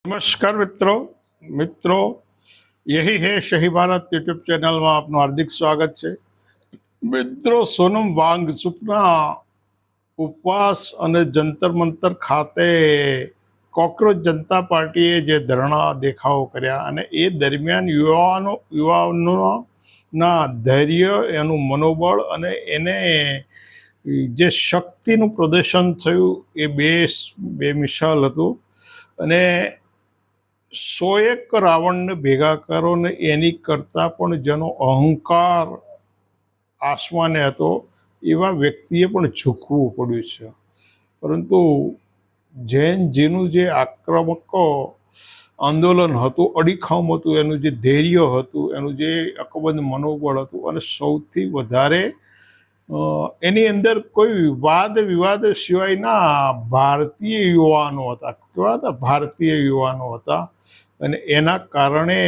नमस्कार मित्रों यही है सही भारत यूट्यूब चैनल में आपનું हार्दिक स्वागत છે। મિત્રો, સોનમ વાંગચુકના ઉપવાસ અને જંતર મંતર ખાતે કોકરોચ જનતા પાર્ટીએ જે ધરણા દેખાવો કર્યા અને એ દરમિયાન યુવાનોના ધૈર્ય, એનું મનોબળ અને એને જે શક્તિનું પ્રદર્શન થયું એ બેમિસાલ હતું। અને 101 રાવણને ભેગા કરો ને એની કરતાં પણ જેનો અહંકાર આસમાને હતો એવા વ્યક્તિએ પણ ઝૂકવું પડ્યું છે। પરંતુ જૈનજીનું જે આક્રમક આંદોલન હતું, અડીખમ હતું, એનું જે ધૈર્ય હતું, એનું જે અકબંધ મનોબળ હતું અને સૌથી વધારે એની અંદર કોઈ વિવાદ સિવાયના ભારતીય યુવાનો હતા। કેવા હતા? ભારતીય યુવાનો હતા। અને એના કારણે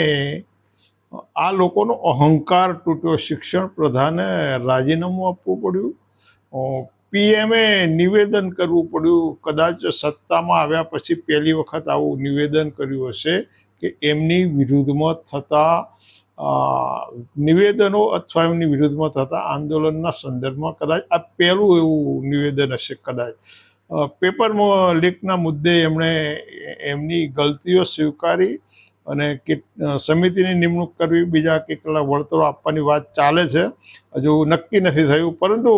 આ લોકોનો અહંકાર તૂટ્યો। શિક્ષણ પ્રધાને રાજીનામું આપવું પડ્યું, પીએમએ નિવેદન કરવું પડ્યું। કદાચ સત્તામાં આવ્યા પછી પહેલી વખત આવું નિવેદન કર્યું હશે કે એમની વિરુદ્ધમાં થતા નિવેદનો અથવા એમની વિરુદ્ધમાં થતા આંદોલનના સંદર્ભમાં કદાચ આ પહેલું એવું નિવેદન હશે। કદાચ પેપરમાં લીકના મુદ્દે એમણે એમની ગલતીઓ સ્વીકારી અને સમિતિની નિમણૂક કરવી, બીજા કેટલા વળતરો આપવાની વાત ચાલે છે, હજુ નક્કી નથી થયું। પરંતુ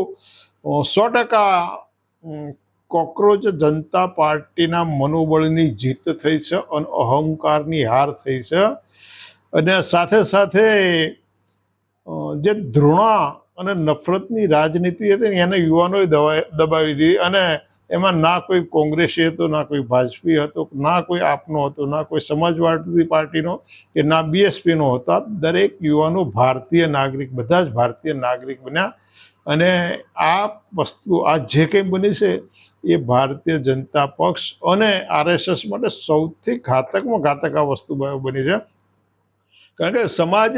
100% કોકરોચ જનતા પાર્ટીના મનોબળની જીત થઈ છે અને અહંકારની હાર થઈ છે। અને સાથે સાથે જે ધૃણા અને નફરતની રાજનીતિ હતી એને યુવાનોએ દબાવી દીધી। અને એમાં ના કોઈ કોંગ્રેસી હતો, ના કોઈ ભાજપી હતો, ના કોઈ આપનો હતો, ના કોઈ સમાજવાદી પાર્ટીનો કે ના બીએસપીનો હતા। દરેક યુવાનો ભારતીય નાગરિક, બધા જ ભારતીય નાગરિક બન્યા। અને આ વસ્તુ આ જે કંઈ બની છે એ ભારતીય જનતા પક્ષ અને આરએસએસ માટે સૌથી ઘાતકમાં ઘાતક આ વસ્તુ બની છે। કારણ કે સમાજ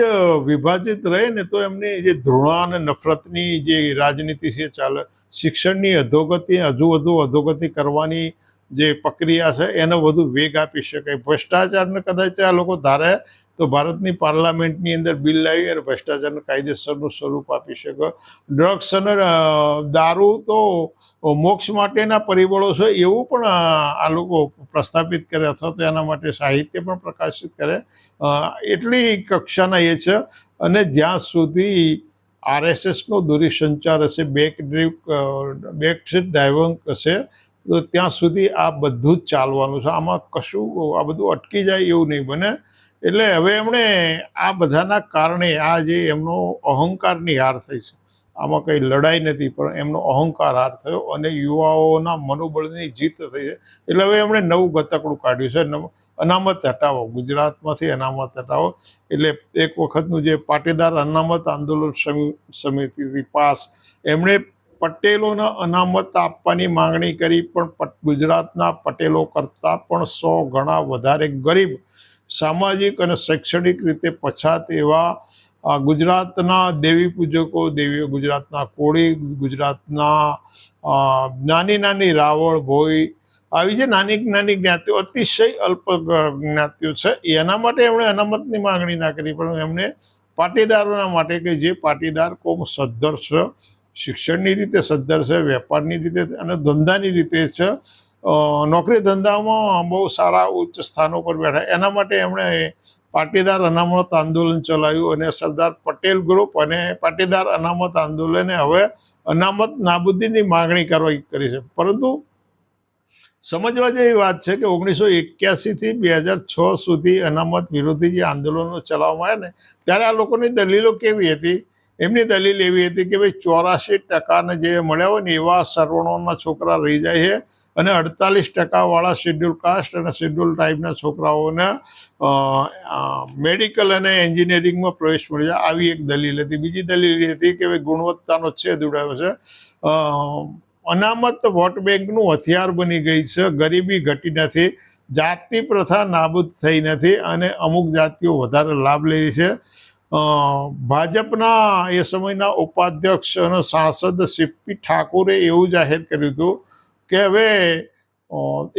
વિભાજિત રહે ને તો એમની જે ધૃણા અને નફરતની જે રાજનીતિ છે ચાલે, શિક્ષણની અધોગતિ, હજુ વધુ અધોગતિ કરવાની જે પ્રક્રિયા છે એને વધુ વેગ આપી શકાય। ભ્રષ્ટાચારને કદાચ આ લોકો ધારે તો ભારતની પાર્લામેન્ટની અંદર બિલ લાવી અને ભ્રષ્ટાચારને કાયદેસરનું સ્વરૂપ આપી શકે। ડ્રગ્સ અને દારૂ તો મોક્ષ માટેના પરિબળો છે એવું પણ આ લોકો પ્રસ્થાપિત કરે અથવા તો એના માટે સાહિત્ય પણ પ્રકાશિત કરે। એટલી કક્ષાના એ છે। અને જ્યાં સુધી આરએસએસનો દૂરસંચાર હશે, બેકસ્ટ્રીટ ડ્રાઈવિંગ હશે, તો ત્યાં સુધી આ બધું જ ચાલવાનું છે। આમાં કશું આ બધું અટકી જાય એવું નહીં બને। એટલે હવે એમણે આ બધાના કારણે આ જે એમનો અહંકારની હાર થઈ છે, આમાં કંઈ લડાઈ નથી પણ એમનો અહંકાર હાર થયો અને યુવાઓના મનોબળની જીત થઈ છે। એટલે હવે એમણે નવું ગતકડું કાઢ્યું છે, અનામત હટાવો, ગુજરાતમાંથી અનામત હટાવો। એટલે એક વખતનું જે પાટીદાર અનામત આંદોલન સમિતિથી પાસ, એમણે પટેલોને અનામત આપવાની માંગણી કરી, પણ ગુજરાતના પટેલો કરતાં પણ 100 ગણા વધારે ગરીબ, સામાજિક અને શૈક્ષણિક રીતે પછાત એવા ગુજરાતના દેવી પૂજકો, ગુજરાતના કોળી, ગુજરાતના નાની નાની રાવળ, ભોઈ, આવી જે નાની નાની જ્ઞાતિઓ, અતિશય અલ્પ જ્ઞાતિઓ છે, એના માટે એમણે અનામતની માંગણી ના કરી, પણ એમણે પાટીદારોના માટે કે જે પાટીદાર કોમ સદ્ધર છે, શિક્ષણની રીતે સદ્ધર છે, વેપારની રીતે અને ધંધાની રીતે છે, નોકરી ધંધામાં બહુ સારા ઉચ્ચ સ્થાનો પર બેઠા, એના માટે એમણે પાટીદાર અનામત આંદોલન ચલાવ્યું અને સરદાર પટેલ ગ્રુપ અને પાટીદાર અનામત આંદોલને હવે અનામત નાબૂદીની માંગણી કરી છે। પરંતુ સમજવા જેવી વાત છે કે 1981 થી 2006 સુધી અનામત વિરોધી જે આંદોલનો ચલાવવામાં આવ્યા ને, ત્યારે આ લોકોની દલીલો કેવી હતી? એમની દલીલ એવી હતી કે ભાઈ 84% જે મળ્યા હોય ને એવા સવર્ણોના છોકરા રહી જાય છે અને 48% વાળા શેડ્યુલ કાસ્ટ અને શેડ્યુલ ટ્રાઇબના છોકરાઓને મેડિકલ અને એન્જિનિયરિંગમાં પ્રવેશ મળી જાય, આવી એક દલીલ હતી। બીજી દલીલ એ હતી કે ભાઈ ગુણવત્તાનો છેદ ઉડાવ્યો છે, અનામત વોટ બેંકનું હથિયાર બની ગઈ છે, ગરીબી ઘટી નથી, જાતિ પ્રથા નાબૂદ થઈ નથી અને અમુક જાતિઓ વધારે લાભ લે છે। ભાજપના એ સમયના ઉપાધ્યક્ષ અને સાંસદ સીપી ઠાકોરે એવું જાહેર કર્યું હતું કે હવે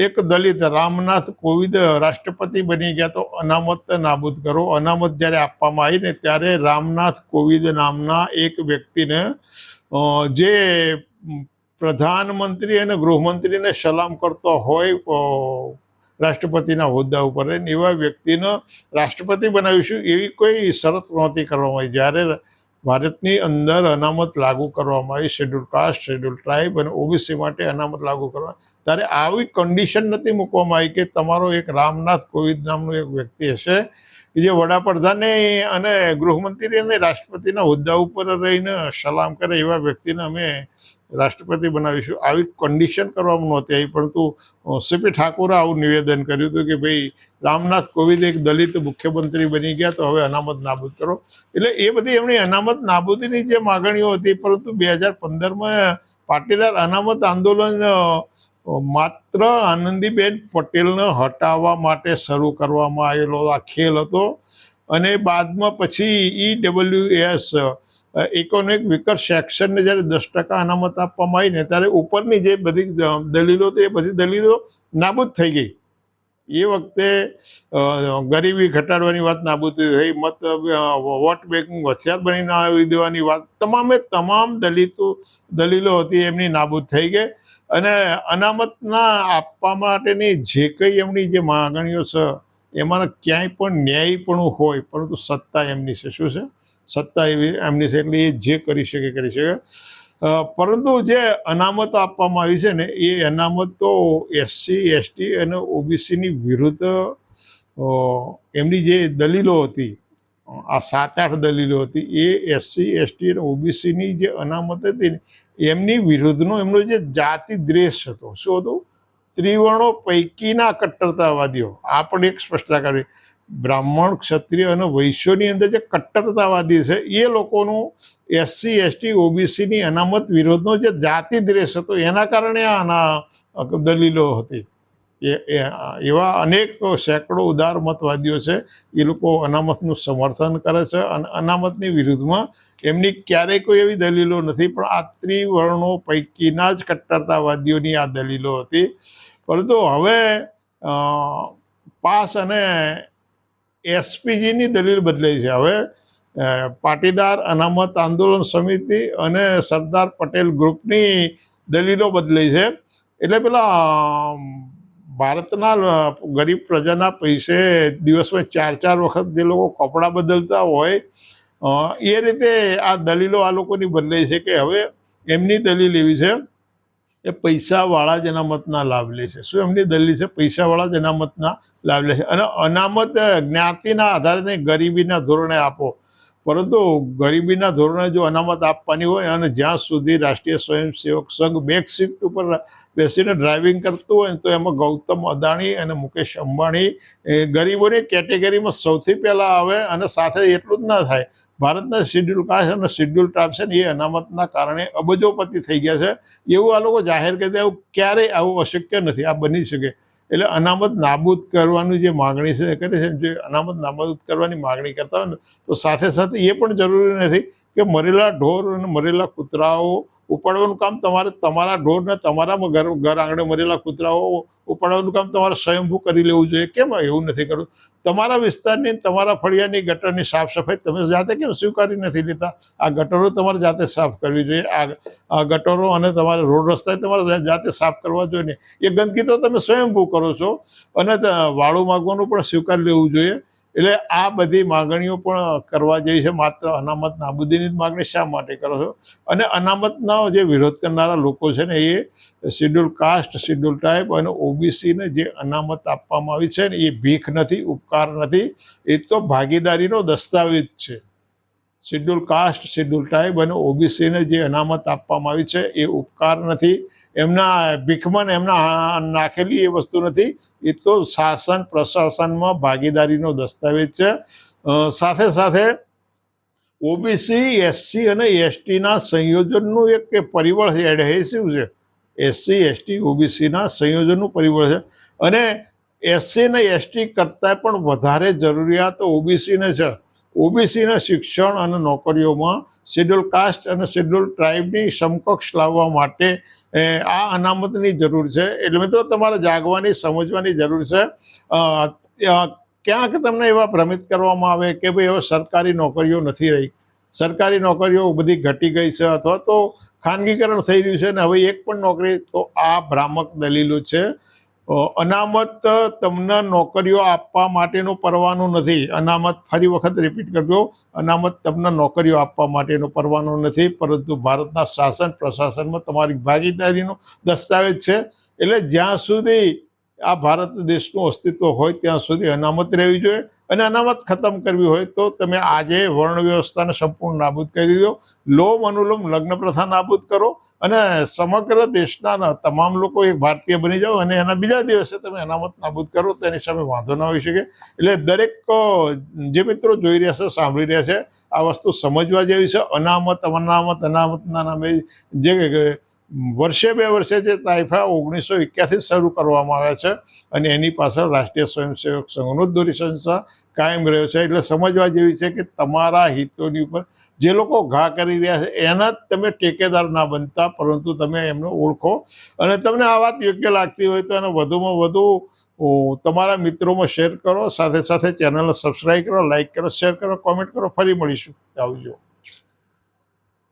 એક દલિત રામનાથ કોવિંદ રાષ્ટ્રપતિ બની ગયા તો અનામત નાબૂદ કરો. અનામત જ્યારે આપવામાં આવી ને ત્યારે રામનાથ કોવિંદ નામના એક વ્યક્તિને જે પ્રધાનમંત્રી અને ગૃહમંત્રીને સલામ કરતો હોય રાષ્ટ્રપતિના હોદ્દા ઉપર એવા વ્યક્તિને રાષ્ટ્રપતિ બનાવીશું એવી કોઈ શરત નહોતી કરવામાં આવી. જ્યારે ભારતની અંદર અનામત લાગુ કરવામાં આવી શેડ્યુલ કાસ્ટ, શેડ્યુલ ટ્રાઇબ અને ઓબીસી માટે અનામત લાગુ કરવા, ત્યારે આવી કન્ડિશન નથી મૂકવામાં આવી કે તમારો એક રામનાથ કોવિંદ નામનો એક વ્યક્તિ હશે કે જે વડાપ્રધાને અને ગૃહમંત્રી અને રાષ્ટ્રપતિના હોદ્દા ઉપર રહીને સલામ કરે એવા વ્યક્તિને અમે રાષ્ટ્રપતિ બનાવીશું. આવી કન્ડિશન કરવામાં નહોતી આવી, પરંતુ સીપી ઠાકોરે આવું નિવેદન કર્યું હતું કે ભાઈ રામનાથ કોવિંદ એક દલિત મુખ્યમંત્રી બની ગયા તો હવે અનામત નાબૂદ કરો. એટલે એ બધી એમની અનામત નાબૂદીની જે માગણીઓ હતી, પરંતુ 2015માં પાટીદાર અનામત આંદોલન માત્ર આનંદીબેન પટેલને હટાવવા માટે શરૂ કરવામાં આવેલો આ ખેલ હતો. અને બાદમાં પછી EWS ઇકોનોમિક વીકર સેક્શનને જ્યારે 10% અનામત આપવામાં આવી ને ત્યારે ઉપરની જે બધી દલીલો હતી એ બધી દલીલો નાબૂદ થઈ ગઈ. એ વખતે ગરીબી ઘટાડવાની વાત નાબૂદ થઈ, વોટ બેંકનું હથિયાર બનીને આવી દેવાની વાત, તમામ દલીલો હતી એમની નાબૂદ થઈ ગઈ. અને અનામતના આપવા માટેની જે કંઈ એમની જે માગણીઓ છે એમાં ક્યાંય પણ ન્યાયપણું હોય, પરંતુ સત્તા એમની છે. શું છે? સત્તા એવી એમની છે, એટલે એ જે કરી શકે. પરંતુ જે અનામત આપવામાં આવી છે ને એ અનામત તો SC, ST અને ઓબીસીની વિરુદ્ધ એમની જે દલીલો હતી, આ 7-8 દલીલો હતી, એ SC, ST અને ઓબીસીની જે અનામત હતી ને એમની વિરુદ્ધનો એમનો જે જાતિ દ્વેષ હતો. શું હતું? ત્રિવર્ણો પૈકીના કટ્ટરતાવાદીઓ. આ પણ એક સ્પષ્ટતા કરવી. બ્રાહ્મણ, ક્ષત્રિય અને વૈશ્યોની અંદર જે કટ્ટરતાવાદી છે એ લોકોનું SC, ST, ઓબીસીની અનામત વિરોધનો જે જાતિ દ્વેષ હતો એના કારણે આના દલીલો હતી. એવા અનેક સેંકડો ઉદારમતવાદીઓ છે, એ લોકો અનામતનું સમર્થન કરે છે અને અનામતની વિરુદ્ધમાં એમની ક્યારેય કોઈ એવી દલીલો નથી. પણ આ ત્રિવર્ણો પૈકીના જ કટ્ટરતાવાદીઓની આ દલીલો હતી. પરંતુ હવે પાસ અને SPGની દલીલ બદલાઈ છે. હવે પાટીદાર અનામત આંદોલન સમિતિ અને સરદાર પટેલ ગ્રુપની દલીલો બદલાઈ છે. એટલે પેલા ભારતના ગરીબ પ્રજાના પૈસે દિવસમાં 4 વખત જે લોકો કપડાં બદલતા હોય એ રીતે આ દલીલો આ લોકોની બદલાઈ છે કે હવે એમની દલીલ એવી છે એ પૈસાવાળા જ અનામતના લાભ લે છે. શું એમની દલીલ છે? પૈસાવાળા જ અનામતના લાભ લે છે. અને અનામત જ્ઞાતિના આધારે નહીં, ગરીબીના ધોરણે આપો. પરંતુ ગરીબીના ધોરણે જો અનામત આપવાની હોય અને જ્યાં સુધી રાષ્ટ્રીય સ્વયંસેવક સંઘ બેક સીટ ઉપર બેસીને ડ્રાઇવિંગ કરતું હોય તો એમાં ગૌતમ અદાણી અને મુકેશ અંબાણી ગરીબોની કેટેગરીમાં સૌથી પહેલાં આવે. અને સાથે એટલું જ ના થાય, ભારતના શેડ્યુલ કાસ્ટ અને શેડ્યુલ ટ્રાઇબ છે ને એ અનામતના કારણે અબજોપતિ થઈ ગયા છે એવું આ લોકો જાહેર કરી દે. આવું ક્યારેય આવું અશક્ય નથી, આ બની શકે. એટલે અનામત નાબૂદ કરવાની જે માગણી છે કરે છે, જે અનામત નાબૂદ કરવાની માગણી કરતા હોય ને તો સાથે સાથે એ પણ જરૂરી નથી કે મરેલા ઢોર અને મરેલા કૂતરાઓ ઉપાડવાનું કામ તમારા ઢોરને તમારા ઘર આંગણે મરેલા કૂતરાઓ ઉપાડવાનું કામ તમારે સ્વયંભૂ કરી લેવું જોઈએ. કેમ એવું નથી કરવું? તમારા વિસ્તારની, તમારા ફળિયાની ગટરની સાફ સફાઈ તમે જાતે કેમ સ્વીકારી નથી લેતા? આ ગટરો તમારે જાતે સાફ કરવી જોઈએ. આ ગટરો અને તમારે રોડ રસ્તા તમારે જાતે સાફ કરવા જોઈએ ને. એ ગંદકી તો તમે સ્વયંભૂ કરો છો. અને વાળું માગવાનું પણ સ્વીકારી લેવું જોઈએ. એટલે આ બધી માગણીઓ પણ કરવા જેવી છે. માત્ર અનામત નાબૂદીની જ માગણી શા માટે કરો છો? અને અનામતનો જે વિરોધ કરનારા લોકો છે ને એ શેડ્યુલ કાસ્ટ, શેડ્યુલ ટ્રાઇબ અને ઓબીસીને જે અનામત આપવામાં આવી છે ને એ ભીખ નથી, ઉપકાર નથી, એ તો ભાગીદારીનો દસ્તાવેજ છે. શેડ્યુલ કાસ્ટ, શેડ્યુલ ટ્રાઇબ અને ઓબીસીને જે અનામત આપવામાં આવી છે એ ઉપકાર નથી, એમના ભીખમાં એમના નાખેલી એ વસ્તુ નથી. એ તો શાસન પ્રશાસનમાં ભાગીદારીનો દસ્તાવેજ છે. સાથે સાથે ઓબીસી, એસસી અને એસટીના સંયોજનનું એક પરિબળ છે, એડહેસિવ છે. SC, ST, ઓબીસીના સંયોજનનું પરિબળ છે. અને SC અને ST કરતાં પણ વધારે જરૂરિયાત ઓબીસીને છે. ઓબીસીના શિક્ષણ અને નોકરીઓમાં શેડ્યુલ કાસ્ટ અને શેડ્યુલ ટ્રાઇબની સમકક્ષ લાવવા માટે આ અનામતની જરૂર છે. એટલે મિત્રો તમારે જાગવાની સમજવાની જરૂર છે. ક્યાંક તમને એવા ભ્રમિત કરવામાં આવે કે ભાઈ હવે સરકારી નોકરીઓ નથી રહી, સરકારી નોકરીઓ બધી ઘટી ગઈ છે અથવા તો ખાનગીકરણ થઈ રહ્યું છે ને હવે એક પણ નોકરી, તો આ ભ્રામક દલીલો છે. અનામત તમને નોકરીઓ આપવા માટેનું પરવાનું નથી. અનામત, ફરી વખત રિપીટ કરજો, અનામત તમને નોકરીઓ આપવા માટેનું પરવાનું નથી, પરંતુ ભારતના શાસન પ્રશાસનમાં તમારી ભાગીદારીનો દસ્તાવેજ છે. એટલે જ્યાં સુધી આ ભારત દેશનું અસ્તિત્વ હોય ત્યાં સુધી અનામત રહેવી જોઈએ. અને અનામત ખતમ કરવી હોય તો તમે આજે વર્ણ વ્યવસ્થાને સંપૂર્ણ નાબૂદ કરી દો, લોમ અનુલોમ લગ્ન પ્રથા નાબૂદ કરો અને સમગ્ર દેશના તમામ લોકો એક ભારતીય બની જાઓ અને એના બીજા દિવસે તમે અનામત નાબૂદ કરો તો એની સામે વાંધો ના હોઈ શકે. એટલે દરેક જે મિત્રો જોઈ રહ્યા છે, સાંભળી રહ્યા છે, આ વસ્તુ સમજવા જેવી છે. અનામતના નામે જે વર્ષે 2 વર્ષે જે તાઇફા 1981 શરૂ કરવામાં આવ્યા છે અને એની પાછળ રાષ્ટ્રીય સ્વયંસેવક સંઘનો જ દોરી સંસ્થા કાયમ રહ્યો છે. એટલે સમજવા જેવી છે કે તમારા હિતોની ઉપર જે લોકો ઘા કરી રહ્યા છે એના જ તમે ટેકેદાર ના બનતા, પરંતુ તમે એમને ઓળખો અને તમને આ વાત યોગ્ય લાગતી હોય તો એને વધુમાં વધુ તમારા મિત્રોમાં શેર કરો. સાથે સાથે ચેનલને સબસ્ક્રાઈબ કરો, લાઈક કરો, શેર કરો, કોમેન્ટ કરો. ફરી મળીશું. આવજો.